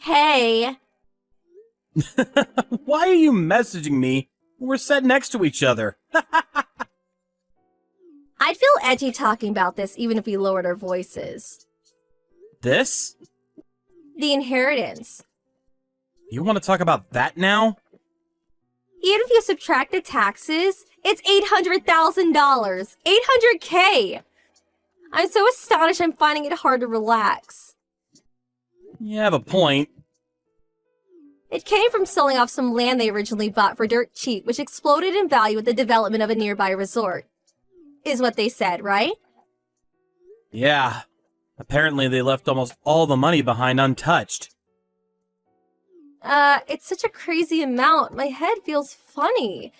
Hey, Why are you messaging me? We're sat next to each other. I'd feel edgy talking about this even if we lowered our voices. This? The inheritance. You want to talk about that now? Even if you subtract the taxes, it's $800,000. 800K! I'm so astonished I'm finding it hard to relax. You have a point. It came from selling off some land they originally bought for dirt cheap, which exploded in value with the development of a nearby resort. Is what they said, right? Yeah. Apparently they left almost all the money behind untouched. It's such a crazy amount. My head feels funny.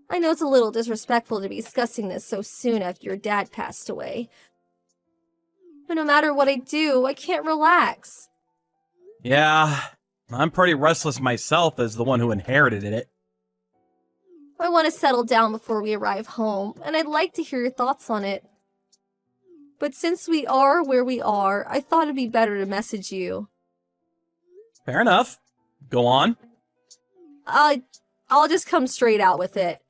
I know it's a little disrespectful to be discussing this so soon after your dad passed away. But no matter what I do, I can't relax. Yeah, I'm pretty restless myself as the one who inherited it. I want to settle down before we arrive home, and I'd like to hear your thoughts on it. But since we are where we are, I thought it'd be better to message you. Fair enough. Go on. I'll just come straight out with it.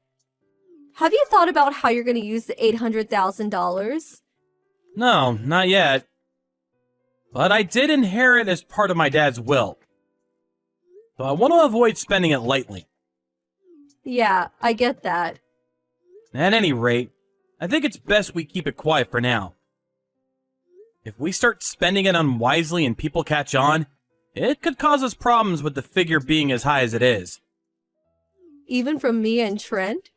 Have you thought about how you're going to use the $800,000? No, not yet. But I did inherit as part of my dad's will. So I want to avoid spending it lightly. Yeah, I get that. At any rate, I think it's best we keep it quiet for now. If we start spending it unwisely and people catch on, it could cause us problems with the figure being as high as it is. Even from me and Trent?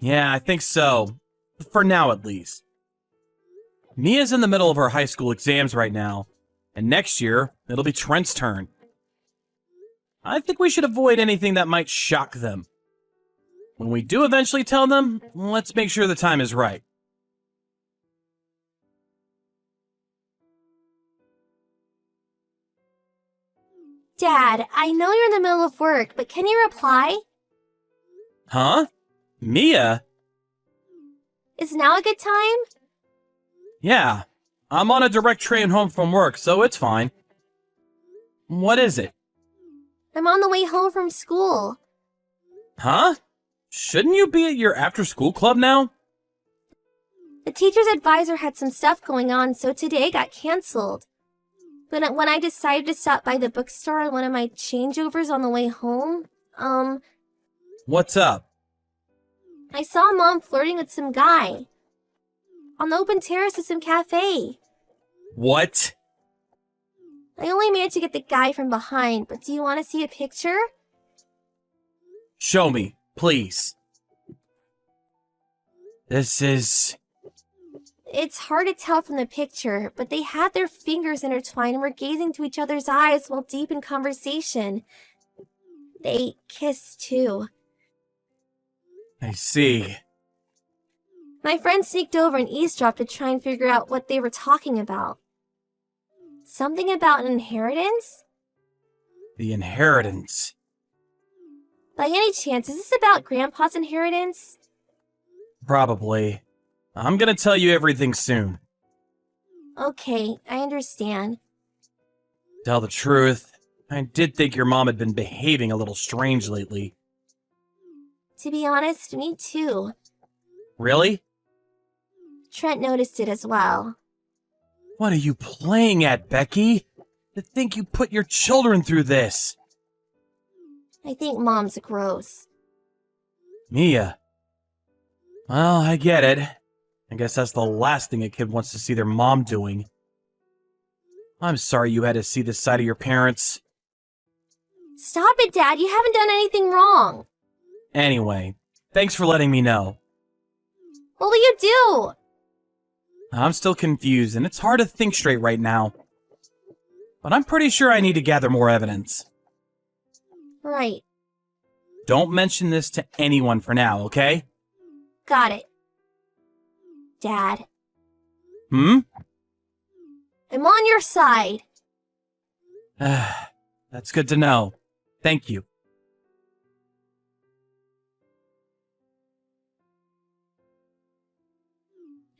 Yeah, I think so. For now, at least. Mia's in the middle of her high school exams right now, and next year, it'll be Trent's turn. I think we should avoid anything that might shock them. When we do eventually tell them, let's make sure the time is right. Dad, I know you're in the middle of work, but can you reply? Huh? Mia? Is now a good time? Yeah, I'm on a direct train home from work, so it's fine. What is it? I'm on the way home from school. Huh? Shouldn't you be at your after-school club now? The teacher's advisor had some stuff going on, so today got canceled. But when I decided to stop by the bookstore on one of my changeovers on the way home, What's up? I saw Mom flirting with some guy. On the open terrace of some cafe. What? I only managed to get the guy from behind, but do you want to see a picture? Show me, please. This is... It's hard to tell from the picture, but they had their fingers intertwined and were gazing to each other's eyes while deep in conversation. They kissed too. I see. My friend sneaked over and eavesdropped to try and figure out what they were talking about. Something about an inheritance? The inheritance. By any chance, is this about Grandpa's inheritance? Probably. I'm gonna tell you everything soon. Okay, I understand. Tell the truth, I did think your mom had been behaving a little strange lately. To be honest, me too. Really? Trent noticed it as well. What are you playing at, Becky? To think you put your children through this. I think Mom's gross. Mia. Well, I get it. I guess that's the last thing a kid wants to see their mom doing. I'm sorry you had to see this side of your parents. Stop it, Dad. You haven't done anything wrong. Anyway, thanks for letting me know. What will you do? I'm still confused, and it's hard to think straight right now. But I'm pretty sure I need to gather more evidence. Right. Don't mention this to anyone for now, okay? Got it. Dad, Hmm? I'm on your side. That's good to know. Thank you.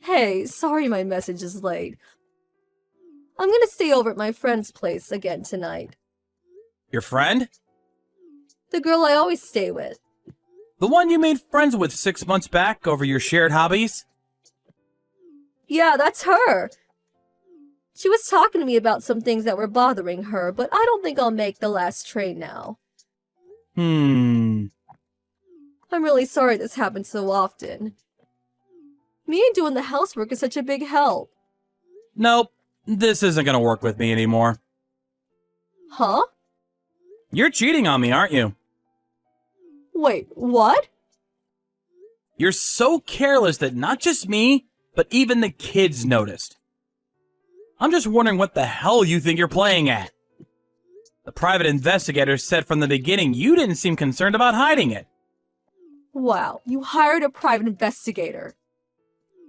Hey, sorry my message is late. I'm gonna stay over at my friend's place again tonight. Your friend? The girl I always stay with. The one you made friends with 6 months back over your shared hobbies? Yeah, that's her. She was talking to me about some things that were bothering her, but I don't think I'll make the last train now. I'm really sorry this happens so often. Me and doing the housework is such a big help. Nope, this isn't gonna work with me anymore. Huh? You're cheating on me, aren't you? Wait, what? You're so careless that not just me, but even the kids noticed. I'm just wondering what the hell you think you're playing at. The private investigator said from the beginning you didn't seem concerned about hiding it. Wow, you hired a private investigator.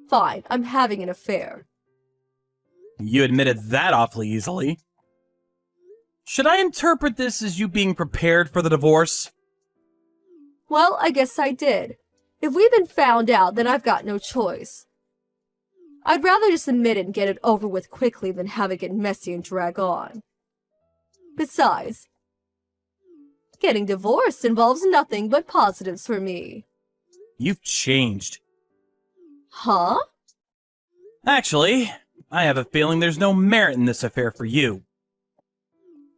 Fine, I'm having an affair. You admitted that awfully easily. Should I interpret this as you being prepared for the divorce? Well, I guess I did. If we've been found out, then I've got no choice. I'd rather just admit it and get it over with quickly than have it get messy and drag on. Besides, getting divorced involves nothing but positives for me. You've changed. Huh? Actually, I have a feeling there's no merit in this affair for you.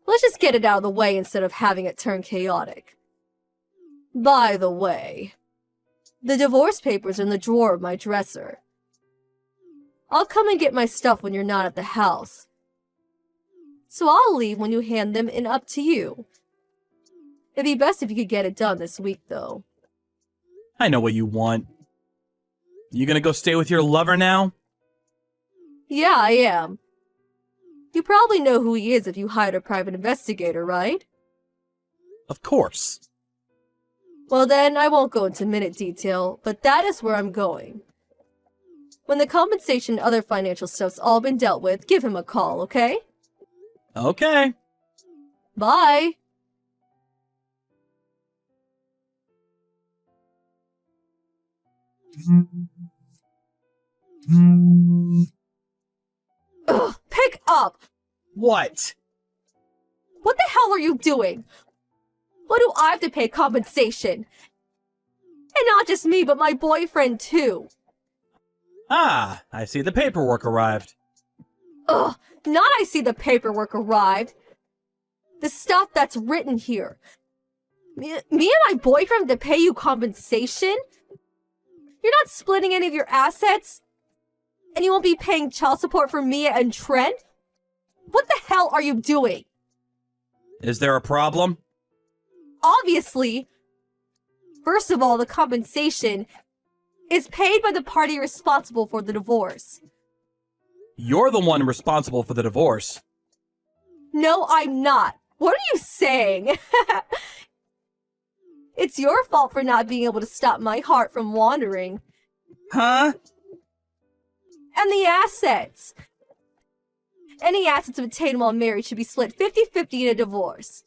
Let's just get it out of the way instead of having it turn chaotic. By the way, the divorce papers are in the drawer of my dresser. I'll come and get my stuff when you're not at the house. So I'll leave when you hand them and up to you. It'd be best if you could get it done this week, though. I know what you want. You gonna go stay with your lover now? Yeah, I am. You probably know who he is if you hired a private investigator, right? Of course. Well then, I won't go into minute detail, but that is where I'm going. When the compensation and other financial stuff's all been dealt with, give him a call, okay? Okay. Bye! Ugh, pick up! What? What the hell are you doing? Why do I have to pay compensation? And not just me, but my boyfriend too. Ah, I see the paperwork arrived. Ugh, not I see the paperwork arrived. The stuff that's written here. Me and my boyfriend have to pay you compensation? You're not splitting any of your assets? And you won't be paying child support for Mia and Trent? What the hell are you doing? Is there a problem? Obviously. First of all, the compensation is paid by the party responsible for the divorce. You're the one responsible for the divorce. No, I'm not. What are you saying? It's your fault for not being able to stop my heart from wandering. Huh? And the assets. Any assets obtained while married should be split 50-50 in a divorce.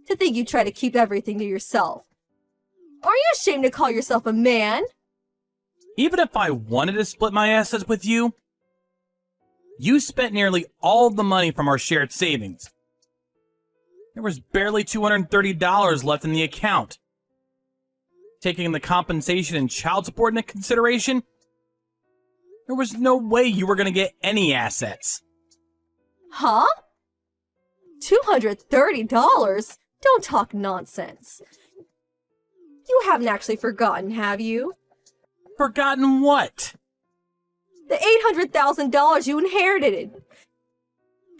To think you try to keep everything to yourself. Aren't you ashamed to call yourself a man? Even if I wanted to split my assets with you, you spent nearly all the money from our shared savings. There was barely $230 left in the account. Taking the compensation and child support into consideration, there was no way you were going to get any assets. Huh? $230? Don't talk nonsense. You haven't actually forgotten, have you? Forgotten what? The $800,000 you inherited.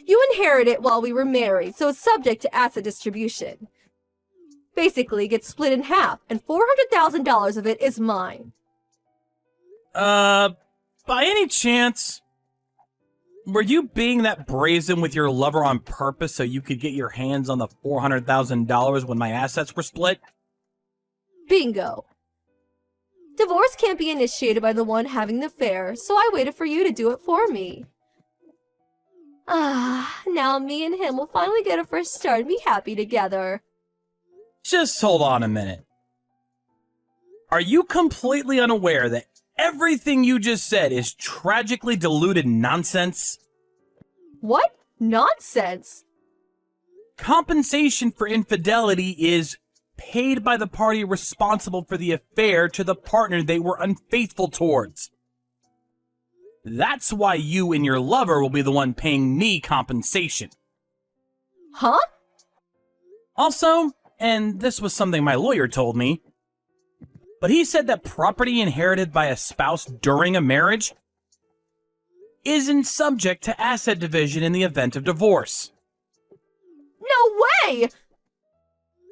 You inherited it while we were married, so it's subject to asset distribution. Basically, it gets split in half, and $400,000 of it is mine. By any chance, were you being that brazen with your lover on purpose so you could get your hands on the $400,000 when my assets were split? Bingo. Divorce can't be initiated by the one having the affair, so I waited for you to do it for me. Now me and him will finally get a fresh start and be happy together. Just hold on a minute. Are you completely unaware that everything you just said is tragically diluted nonsense? What? Nonsense! Compensation for infidelity is paid by the party responsible for the affair to the partner they were unfaithful towards. That's why you and your lover will be the one paying me compensation. Huh? Also, and this was something my lawyer told me, but he said that property inherited by a spouse during a marriage isn't subject to asset division in the event of divorce. No way!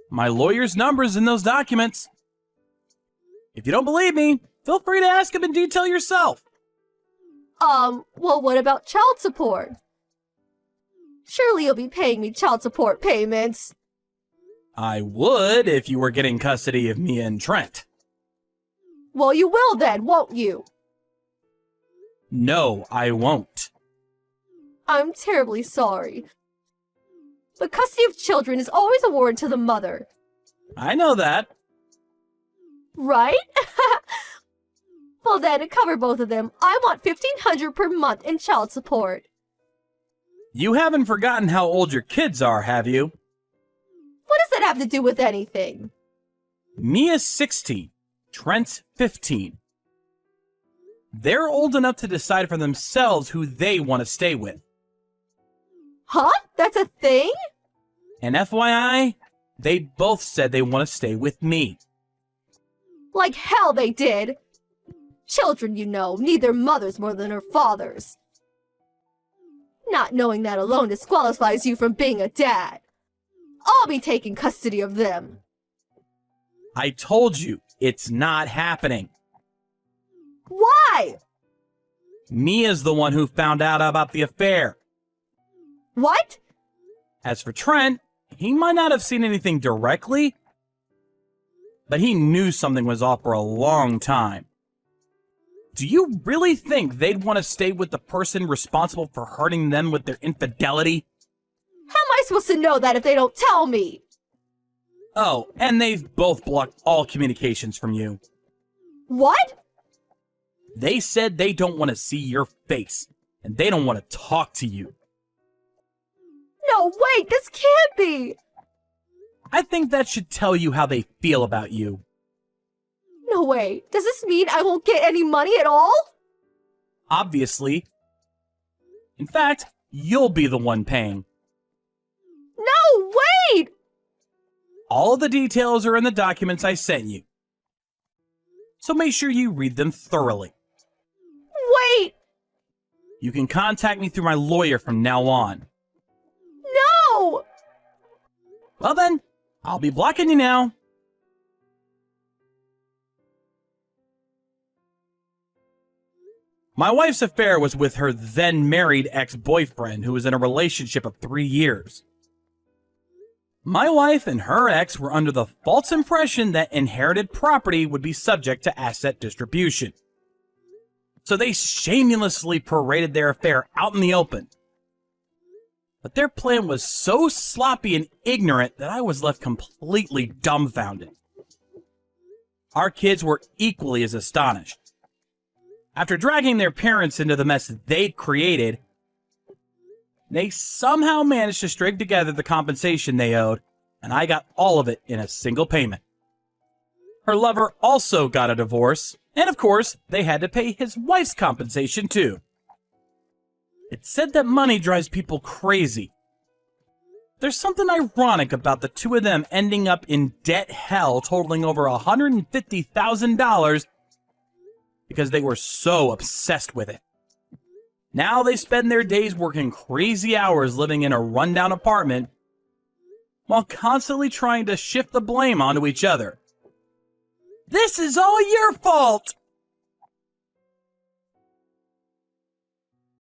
My lawyer's number's in those documents. If you don't believe me, feel free to ask him in detail yourself. Well, what about child support? Surely you'll be paying me child support payments. I would if you were getting custody of Mia and Trent. Well, you will then, won't you? No, I won't. I'm terribly sorry. But custody of children is always awarded to the mother. I know that. Right? Well then, to cover both of them, I want $1,500 per month in child support. You haven't forgotten how old your kids are, have you? What does that have to do with anything? Mia's 16, Trent's 15. They're old enough to decide for themselves who they want to stay with. Huh? That's a thing? And FYI, they both said they want to stay with me. Like hell they did! Children, you know, need their mothers more than their fathers. Not knowing that alone disqualifies you from being a dad. I'll be taking custody of them. I told you, it's not happening. Why? Mia's the one who found out about the affair. What? As for Trent, he might not have seen anything directly, but he knew something was off for a long time. Do you really think they'd want to stay with the person responsible for hurting them with their infidelity? How am I supposed to know that if they don't tell me? Oh, and they've both blocked all communications from you. What? They said they don't want to see your face, and they don't want to talk to you. No, wait, this can't be! I think that should tell you how they feel about you. No way, does this mean I won't get any money at all? Obviously. In fact, you'll be the one paying. No, wait! All of the details are in the documents I sent you. So make sure you read them thoroughly. Wait! You can contact me through my lawyer from now on. No! Well then, I'll be blocking you now. My wife's affair was with her then-married ex-boyfriend who was in a relationship of 3 years. My wife and her ex were under the false impression that inherited property would be subject to asset distribution. So they shamelessly paraded their affair out in the open. But their plan was so sloppy and ignorant that I was left completely dumbfounded. Our kids were equally as astonished. After dragging their parents into the mess they'd created, they somehow managed to string together the compensation they owed, and I got all of it in a single payment. Her lover also got a divorce, and of course, they had to pay his wife's compensation too. It's said that money drives people crazy. There's something ironic about the two of them ending up in debt hell totaling over $150,000 because they were so obsessed with it. Now they spend their days working crazy hours living in a rundown apartment while constantly trying to shift the blame onto each other. This is all your fault!